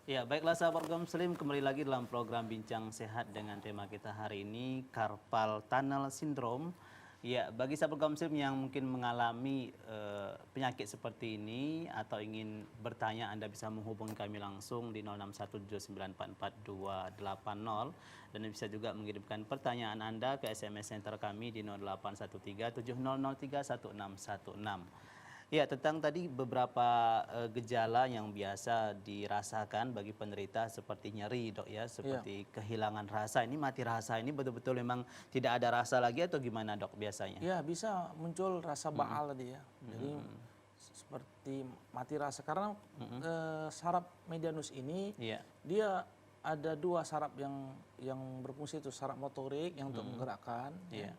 Ya, baiklah sahabat Muslim, kembali lagi dalam program Bincang Sehat dengan tema kita hari ini, Carpal Tunnel Syndrome. Ya, bagi sahabat Muslim yang mungkin mengalami penyakit seperti ini atau ingin bertanya, Anda bisa menghubungi kami langsung di 0617944280 dan bisa juga mengirimkan pertanyaan Anda ke SMS center kami di 081370031616. Ya, tentang tadi beberapa gejala yang biasa dirasakan bagi penderita seperti nyeri, Dok ya, Iya. seperti kehilangan rasa. Ini mati rasa ini betul-betul memang tidak ada rasa lagi atau gimana, Dok, biasanya? Ya, bisa muncul rasa baal tadi ya. Jadi seperti mati rasa karena saraf medianus ini Iya. dia ada dua saraf yang berfungsi, itu saraf motorik yang untuk menggerakkan, ya. Iya.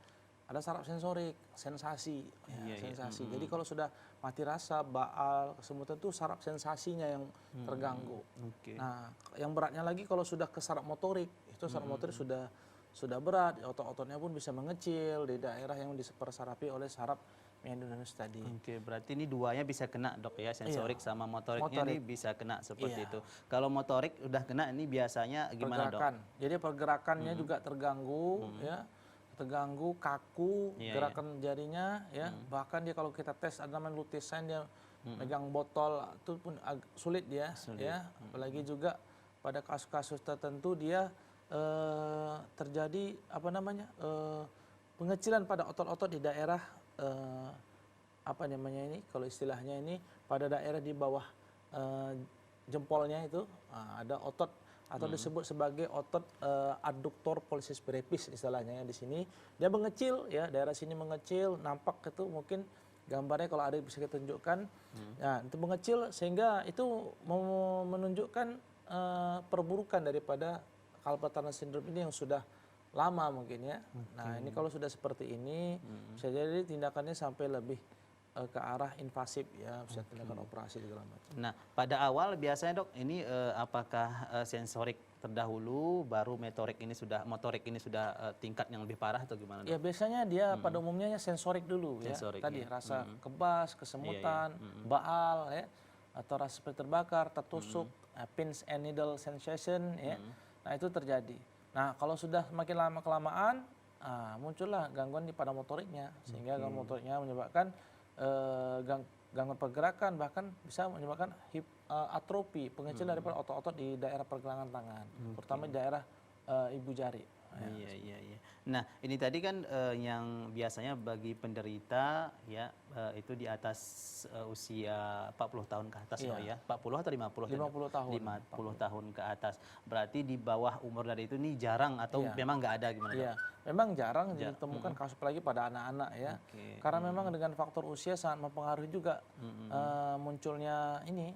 Ada saraf sensorik, sensasi, ya, Iya, iya. sensasi. Jadi kalau sudah mati rasa, baal, kesemutan itu saraf sensasinya yang terganggu. Oke. Nah, yang beratnya lagi kalau sudah ke saraf motorik, itu saraf motorik sudah berat, otot-ototnya pun bisa mengecil di daerah yang dipersarapi oleh saraf medianus tadi. Oke, berarti ini duanya bisa kena, Dok ya, sensorik sama motoriknya ini Motorik. bisa kena seperti Iya. itu. Kalau motorik udah kena ini biasanya gimana, Dok? Pergerakan. Jadi pergerakannya juga terganggu, ya, terganggu, kaku, Iya, gerakan jarinya, ya. Bahkan dia kalau kita tes ada namanya lutein, dia megang botol itu pun sulit dia, ya. Apalagi juga pada kasus-kasus tertentu dia terjadi apa namanya pengecilan pada otot-otot di daerah apa namanya ini, kalau istilahnya ini pada daerah di bawah jempolnya itu ada otot atau disebut sebagai otot adduktor pollicis brachis istilahnya ya di sini. Dia mengecil ya, daerah sini mengecil, nampak itu mungkin gambarnya kalau ada bisa kita tunjukkan. Nah, itu mengecil sehingga itu menunjukkan perburukan daripada carpal tunnel syndrome ini yang sudah lama mungkin ya. Nah, ini kalau sudah seperti ini bisa jadi tindakannya sampai lebih ke arah invasif ya, bisa tindakan operasi segala macam. Nah, pada awal biasanya, Dok, ini apakah sensorik terdahulu baru motorik ini sudah tingkat yang lebih parah atau gimana, Dok? Ya biasanya dia pada umumnya sensorik dulu ya. Sensorik, Tadi ya. rasa kebas, kesemutan, baal ya, atau rasa seperti terbakar, tertusuk, pins and needle sensation ya. Nah, itu terjadi. Nah, kalau sudah semakin lama kelamaan muncullah gangguan di pada motoriknya, sehingga gangguan motoriknya menyebabkan gangguan pergerakan, bahkan bisa menyebabkan atrofi, pengecilan daripada otot-otot di daerah pergelangan tangan, terutama di daerah ibu jari. Iya, iya, iya. Nah, ini tadi kan yang biasanya bagi penderita ya itu di atas usia 40 tahun ke atas, Dok ya. 40 atau 50? 50 tahun. 50 tahun ke atas. Berarti di bawah umur dari itu nih jarang atau memang nggak ada gimana, Dok? Iya, memang jarang ditemukan kasus apalagi pada anak-anak ya. Oke. Karena memang dengan faktor usia sangat mempengaruhi juga munculnya ini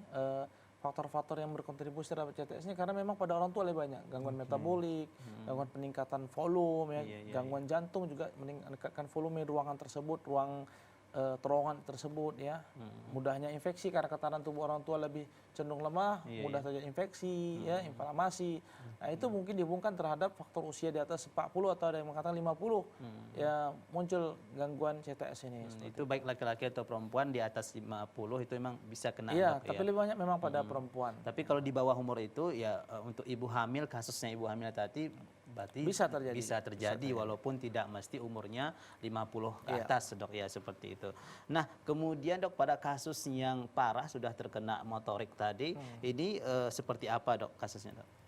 faktor-faktor yang berkontribusi terhadap CTS ini, karena memang pada orang tua lebih banyak gangguan metabolik, gangguan peningkatan volume ya, gangguan jantung juga meningkatkan volume ruangan tersebut, ruang terowongan tersebut ya. Mudahnya infeksi karena ketahanan tubuh orang tua lebih cenderung lemah, mudah terjadi infeksi ya, inflamasi. Nah, itu mungkin dihubungkan terhadap faktor usia di atas 40 atau ada yang mengatakan 50 ya muncul gangguan CTS ini. Itu baik laki-laki atau perempuan di atas 50 itu memang bisa kena, Iya, Dok, tapi ya. lebih banyak memang pada perempuan. Tapi kalau di bawah umur itu ya untuk ibu hamil, kasusnya ibu hamil tadi berarti Bisa terjadi. bisa terjadi walaupun tidak mesti umurnya 50 ke atas, Dok ya, seperti itu. Nah, kemudian, Dok, pada kasus yang parah sudah terkena motorik tadi, ini seperti apa, Dok, kasusnya, Dok?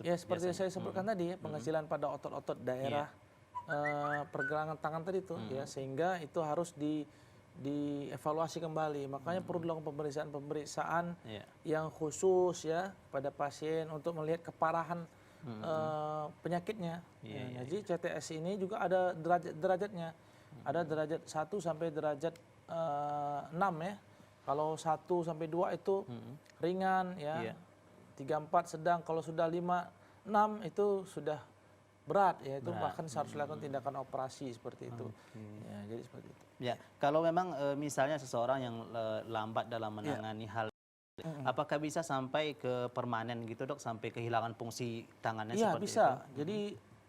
Ya seperti yang saya sebutkan tadi ya, pengecilan pada otot-otot daerah pergelangan tangan tadi itu ya, sehingga itu harus dievaluasi kembali. Makanya perlu dilakukan pemeriksaan yang khusus ya pada pasien untuk melihat keparahan penyakitnya. Jadi CTS ini juga ada derajatnya. Ada derajat 1 sampai derajat 6 ya. Kalau 1 sampai 2 itu ringan ya. 3, 4 sedang, kalau sudah 5, 6 itu sudah berat ya, itu bahkan harus dilakukan tindakan operasi seperti itu. Ya, jadi seperti itu. Ya, kalau memang misalnya seseorang yang lambat dalam menangani hal, apakah bisa sampai ke permanen gitu, Dok, sampai kehilangan fungsi tangannya Iya, seperti bisa. itu? Jadi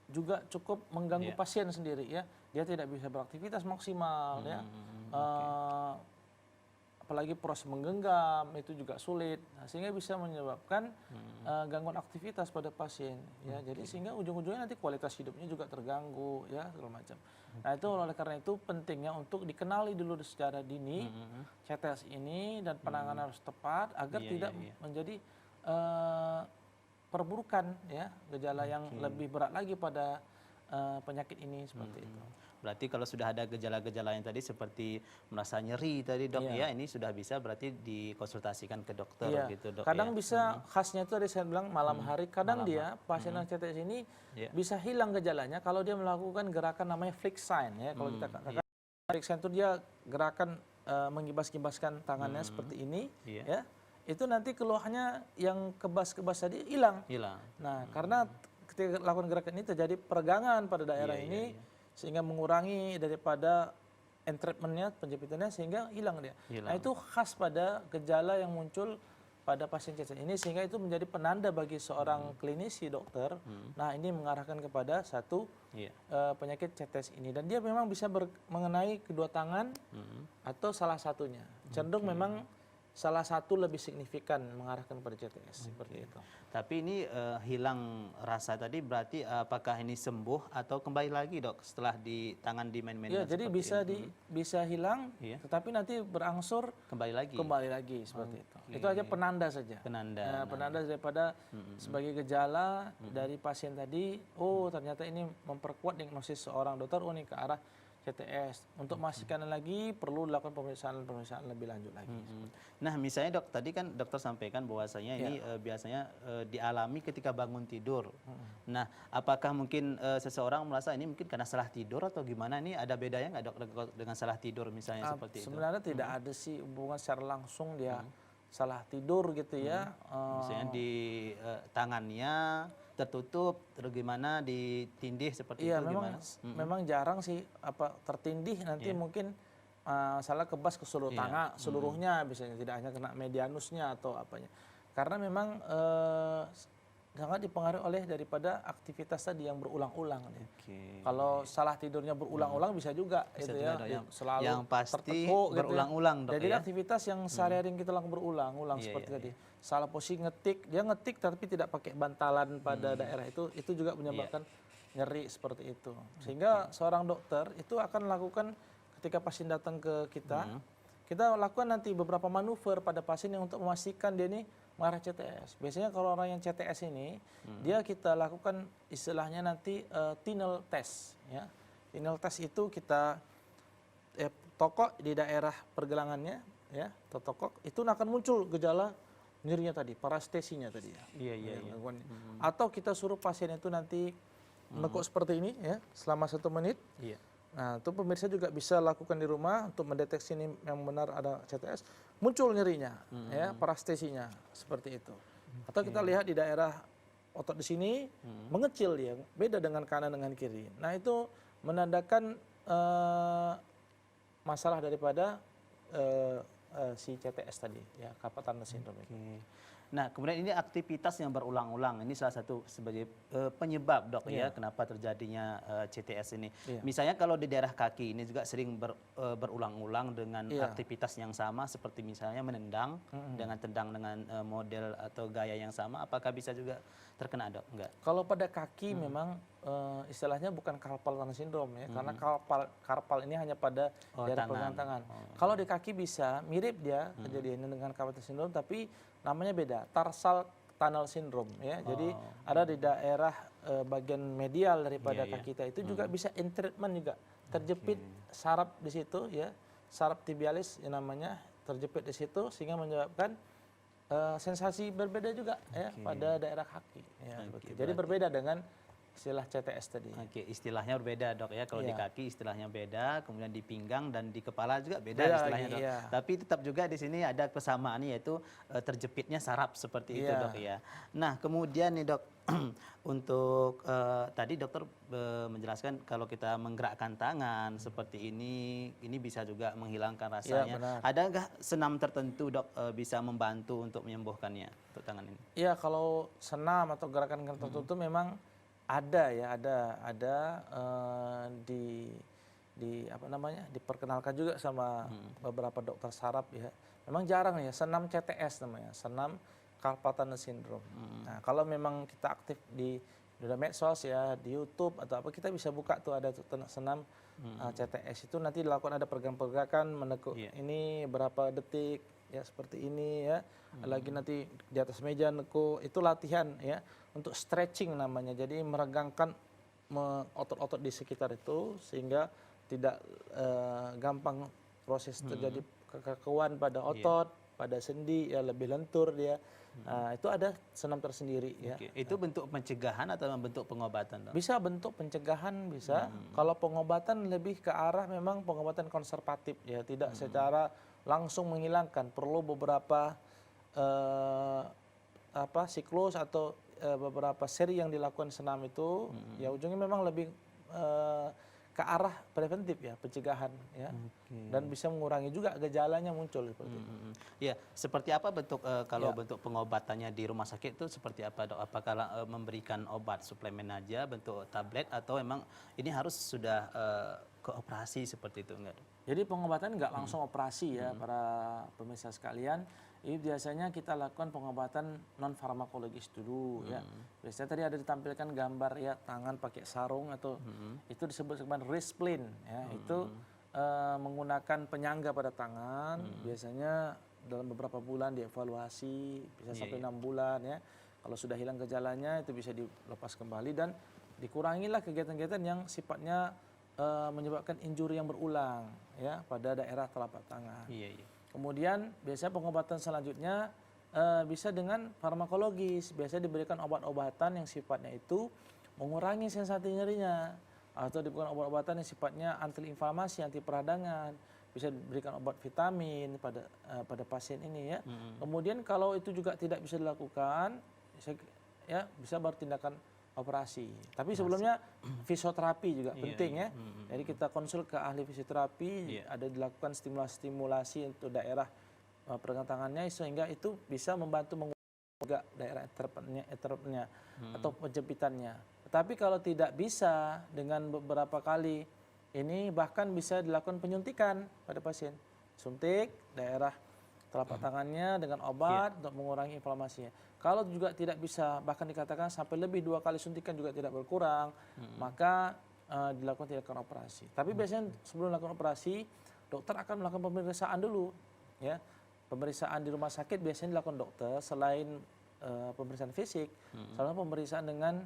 juga cukup mengganggu pasien sendiri ya. Dia tidak bisa beraktivitas maksimal ya. apalagi proses menggenggam itu juga sulit, nah, sehingga bisa menyebabkan gangguan aktivitas pada pasien, ya. Jadi sehingga ujung-ujungnya nanti kualitas hidupnya juga terganggu, ya, segala macam. Nah itu oleh karena itu pentingnya untuk dikenali dulu secara dini CTS ini dan penanganan harus tepat agar tidak menjadi perburukan, ya, gejala yang lebih berat lagi pada penyakit ini seperti itu. Berarti kalau sudah ada gejala-gejala yang tadi seperti merasa nyeri tadi dok ya, ini sudah bisa berarti dikonsultasikan ke dokter gitu dok. Kadang ya. bisa khasnya itu tadi saya bilang malam hari. Kadang dia pasien yang CTS ini bisa hilang gejalanya kalau dia melakukan gerakan namanya flick sign, ya. Kalau kita katakan flick sign itu dia gerakan mengibas-ibaskan tangannya seperti ini, ya. Itu nanti keluhannya yang kebas-kebas tadi hilang. Nah, karena ketika lakukan gerakan ini terjadi peregangan pada daerah ini. Sehingga mengurangi daripada entrapment-nya, penjepitannya, sehingga hilang dia. Nah itu khas pada gejala yang muncul pada pasien CTS ini, sehingga itu menjadi penanda bagi seorang klinisi dokter. Nah ini mengarahkan kepada satu penyakit CTS ini. Dan dia memang bisa mengenai kedua tangan atau salah satunya. Cenderung memang salah satu lebih signifikan mengarahkan pada CTS seperti itu. Tapi ini hilang rasa tadi berarti apakah ini sembuh atau kembali lagi dok setelah di tangan dimain-main? Ya, jadi bisa hilang, tetapi nanti berangsur kembali lagi seperti itu. Itu aja penanda saja. Penanda daripada sebagai gejala dari pasien tadi. Oh ternyata ini memperkuat diagnosis seorang dokter. Oh ini ke arah CTS. Untuk memastikan lagi perlu dilakukan pemeriksaan lebih lanjut lagi. Nah misalnya dok, tadi kan dokter sampaikan bahwasanya ini biasanya dialami ketika bangun tidur. Nah apakah mungkin seseorang merasa ini mungkin karena salah tidur atau gimana? Ini ada bedanya nggak dok dengan salah tidur misalnya seperti itu? Sebenarnya tidak ada sih hubungan secara langsung dia salah tidur gitu ya. Misalnya di tangannya tertutup, terus gimana ditindih seperti itu memang, gimana? Memang jarang sih tertindih nanti mungkin salah kebas ke seluruh tangan, seluruhnya biasanya, tidak hanya kena medianusnya atau apanya. Karena memang sangat dipengaruhi oleh daripada aktivitas tadi yang berulang-ulang. Kalau salah tidurnya berulang-ulang bisa juga itu ya, selalu yang pasti tertekuk berulang-ulang gitu ya. Jadi aktivitas yang sehari-hari kita lakukan berulang-ulang seperti tadi. Salah posisi ngetik, dia ngetik tapi tidak pakai bantalan pada daerah itu juga menyebabkan nyeri seperti itu. Sehingga seorang dokter itu akan lakukan ketika pasien datang ke kita, kita lakukan nanti beberapa manuver pada pasien yang untuk memastikan dia ini mengarah CTS. Biasanya kalau orang yang CTS ini, dia kita lakukan istilahnya nanti Tinel test. Ya. Tinel test itu kita tokok di daerah pergelangannya, ya, tokok itu akan muncul gejala nyerinya tadi, parestesinya tadi ya. Atau kita suruh pasien itu nanti menekuk seperti ini, ya, selama 1 menit. Nah, itu pemirsa juga bisa lakukan di rumah untuk mendeteksi ini yang benar ada CTS. Muncul nyerinya, ya, parestesinya seperti itu. Atau kita lihat di daerah otot di sini mengecil dia, beda dengan kanan dengan kiri. Nah, itu menandakan masalah daripada si CTS tadi, ya, carpal tunnel syndrome. Nah, kemudian ini aktivitas yang berulang-ulang, ini salah satu sebagai penyebab dok ya kenapa terjadinya CTS ini. Misalnya kalau di daerah kaki ini juga sering berulang-ulang dengan aktivitas yang sama seperti misalnya menendang dengan tendang dengan model atau gaya yang sama, apakah bisa juga terkena dok? Enggak. Kalau pada kaki memang istilahnya bukan carpal tunnel syndrome ya, karena carpal ini hanya pada daerah pergelangan tangan. Kalau di kaki bisa mirip dia kejadiannya dengan carpal tunnel syndrome, tapi namanya beda, tarsal tunnel syndrome ya. Jadi ada di daerah bagian medial daripada kaki kita itu juga bisa entrapment juga, terjepit saraf di situ ya, saraf tibialis yang namanya terjepit di situ sehingga menyebabkan sensasi berbeda juga ya pada daerah kaki. Ya, jadi berbeda dengan istilah CTS tadi. Istilahnya berbeda dok ya. Kalau di kaki istilahnya beda, kemudian di pinggang dan di kepala juga beda istilahnya dok. Tapi tetap juga di sini ada persamaan yaitu terjepitnya saraf seperti itu dok ya. Nah kemudian nih dok, untuk tadi dokter menjelaskan kalau kita menggerakkan tangan seperti ini bisa juga menghilangkan rasanya. Ada nggak senam tertentu dok bisa membantu untuk menyembuhkannya untuk tangan ini? Iya, kalau senam atau gerakan tertentu memang ada ya, ada di apa namanya, diperkenalkan juga sama beberapa dokter saraf ya. memang jarang ya, senam CTS namanya, senam carpal tunnel syndrome. Nah, kalau memang kita aktif di dunia medsos ya, di YouTube atau apa, kita bisa buka tuh ada tuh senam CTS itu nanti dilakukan ada pergerakan-pergerakan menekuk ini berapa detik ya seperti ini ya. Lagi nanti di atas meja nekuk, itu latihan ya untuk stretching namanya. Jadi meregangkan otot-otot di sekitar itu sehingga tidak gampang proses terjadi kekakuan pada otot, pada sendi ya lebih lentur dia. Nah, itu ada senam tersendiri ya. Oke. Itu bentuk pencegahan atau bentuk pengobatan, Dok? Bisa bentuk pencegahan bisa. Kalau pengobatan lebih ke arah memang pengobatan konservatif ya, tidak secara langsung menghilangkan. Perlu beberapa siklus atau beberapa seri yang dilakukan senam itu ya ujungnya memang lebih ke arah preventif ya, pencegahan ya. Dan bisa mengurangi juga gejalanya muncul seperti itu. Ya, seperti apa bentuk kalau bentuk pengobatannya di rumah sakit itu seperti apa, Dok? Apakah memberikan obat suplemen aja bentuk tablet atau memang ini harus sudah ke operasi seperti itu enggak, Dok? Jadi pengobatan nggak langsung operasi ya para pemirsa sekalian. Ini biasanya kita lakukan pengobatan non farmakologis dulu ya. Biasanya tadi ada ditampilkan gambar ya tangan pakai sarung atau itu disebut sebagai wrist splint ya. Itu menggunakan penyangga pada tangan. Biasanya dalam beberapa bulan dievaluasi bisa sampai 6 bulan ya. Kalau sudah hilang gejalanya itu bisa dilepas kembali dan dikurangilah kegiatan-kegiatan yang sifatnya menyebabkan injury yang berulang ya pada daerah telapak tangan. Kemudian biasanya pengobatan selanjutnya bisa dengan farmakologis. Biasanya diberikan obat-obatan yang sifatnya itu mengurangi sensasi nyerinya atau diberikan obat-obatan yang sifatnya anti inflamasi, anti peradangan. Bisa diberikan obat vitamin pada pasien ini ya. Kemudian kalau itu juga tidak bisa dilakukan, bisa baru tindakan operasi. Tapi sebelumnya fisioterapi juga penting ya. Jadi kita konsul ke ahli fisioterapi, ada dilakukan stimulasi untuk daerah pergelangan tangannya sehingga itu bisa membantu mengurangi daerah eterpnya atau penjempitannya. Tetapi kalau tidak bisa dengan beberapa kali ini bahkan bisa dilakukan penyuntikan pada pasien. Suntik daerah telapak tangannya dengan obat untuk mengurangi inflamasinya. Kalau juga tidak bisa, bahkan dikatakan sampai lebih 2 kali suntikan juga tidak berkurang, maka dilakukan tindakan operasi. Tapi biasanya sebelum melakukan operasi, dokter akan melakukan pemeriksaan dulu. Ya, pemeriksaan di rumah sakit biasanya dilakukan dokter selain pemeriksaan fisik, salah pemeriksaan dengan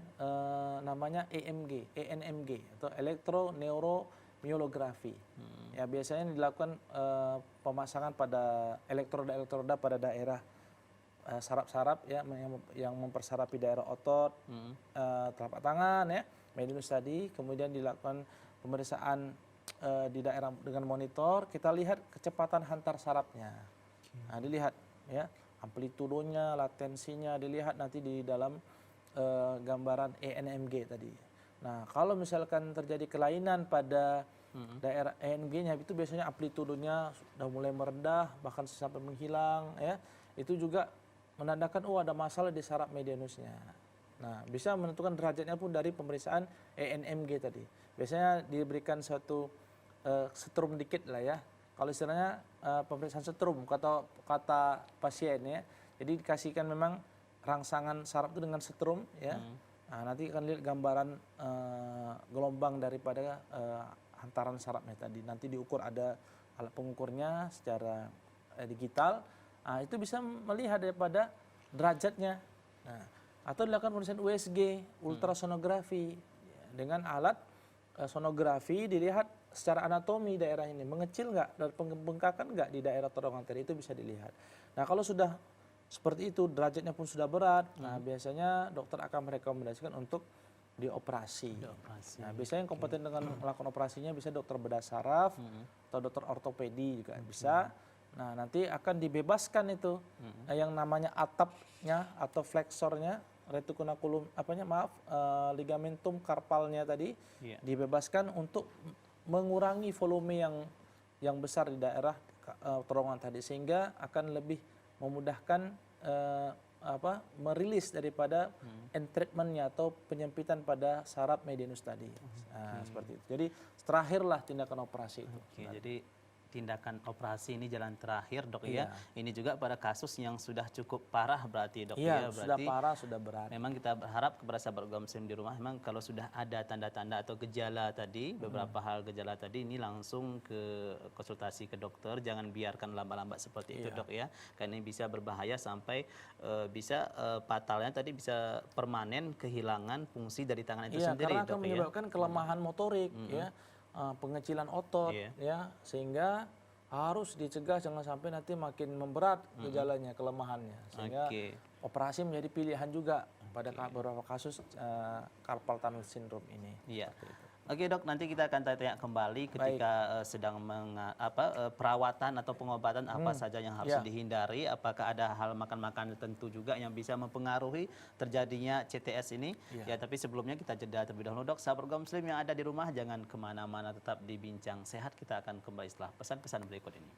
namanya ENMG atau elektroneuromiolografi. Ya biasanya dilakukan pemasangan pada elektroda pada daerah saraf-saraf ya yang mempersarapi daerah otot, telapak tangan ya, medius tadi, kemudian dilakukan pemeriksaan di daerah dengan monitor, kita lihat kecepatan hantar sarafnya. Nah, dilihat ya, amplitudonya, latensinya dilihat nanti di dalam gambaran ENMG tadi. Nah, kalau misalkan terjadi kelainan pada daerah ENG-nya itu biasanya amplitudonya sudah mulai merendah bahkan sampai menghilang ya. Itu juga menandakan ada masalah di saraf medianusnya. Nah, bisa menentukan derajatnya pun dari pemeriksaan ENMG tadi. Biasanya diberikan suatu setrum dikit lah ya. Kalau istilahnya pemeriksaan setrum kata pasien ya. Jadi dikasihkan memang rangsangan saraf itu dengan setrum ya. Nah, nanti akan lihat gambaran gelombang daripada hantaran sarafnya tadi. Nanti diukur ada alat pengukurnya secara digital. Nah, itu bisa melihat daripada derajatnya. Nah, atau dilakukan pemeriksaan USG, ultrasonografi. Dengan alat sonografi dilihat secara anatomi daerah ini. Mengecil nggak, dan pembengkakan nggak di daerah terowongan tadi, itu bisa dilihat. Nah, kalau sudah seperti itu, derajatnya pun sudah berat, nah biasanya dokter akan merekomendasikan untuk dioperasi. Nah, biasanya yang kompeten dengan melakukan operasinya bisa dokter bedah saraf atau dokter ortopedi juga bisa. Nah, nanti akan dibebaskan itu yang namanya atapnya atau fleksornya, retikunakulum ligamentum karpalnya tadi dibebaskan untuk mengurangi volume yang besar di daerah terowongan tadi, sehingga akan lebih memudahkan merilis daripada entrapmentnya atau penyempitan pada saraf medianus tadi. Nah, seperti itu. Jadi terakhirlah tindakan operasi itu. Jadi tindakan operasi ini jalan terakhir dok Iya. ya. Ini juga pada kasus yang sudah cukup parah berarti dok Iya, ya. sudah Berarti parah, sudah berat. memang kita berharap kepada sahabat Gamsim di rumah, memang kalau sudah ada tanda-tanda atau gejala tadi, beberapa hal gejala tadi, ini langsung ke konsultasi ke dokter, jangan biarkan lambat-lambat seperti itu dok ya, karena ini bisa berbahaya sampai bisa fatalnya tadi bisa permanen kehilangan fungsi dari tangan itu Iya, sendiri karena akan dok ya. menyebabkan kelemahan motorik, ya, pengecilan otot, Iya. ya, sehingga harus dicegah jangan sampai nanti makin memberat gejalanya, kelemahannya, sehingga Oke. operasi menjadi pilihan juga pada beberapa kasus carpal tunnel syndrome ini. Iya. Oke dok, nanti kita akan tanya kembali ketika sedang perawatan atau pengobatan apa saja yang harus Ya. dihindari. Apakah ada hal makan-makan tertentu juga yang bisa mempengaruhi terjadinya CTS ini? Ya, tapi sebelumnya kita jeda terlebih dahulu dok. Sahabat Muslim yang ada di rumah jangan kemana-mana, tetap di Bincang Sehat. Kita akan kembali setelah pesan-pesan berikut ini.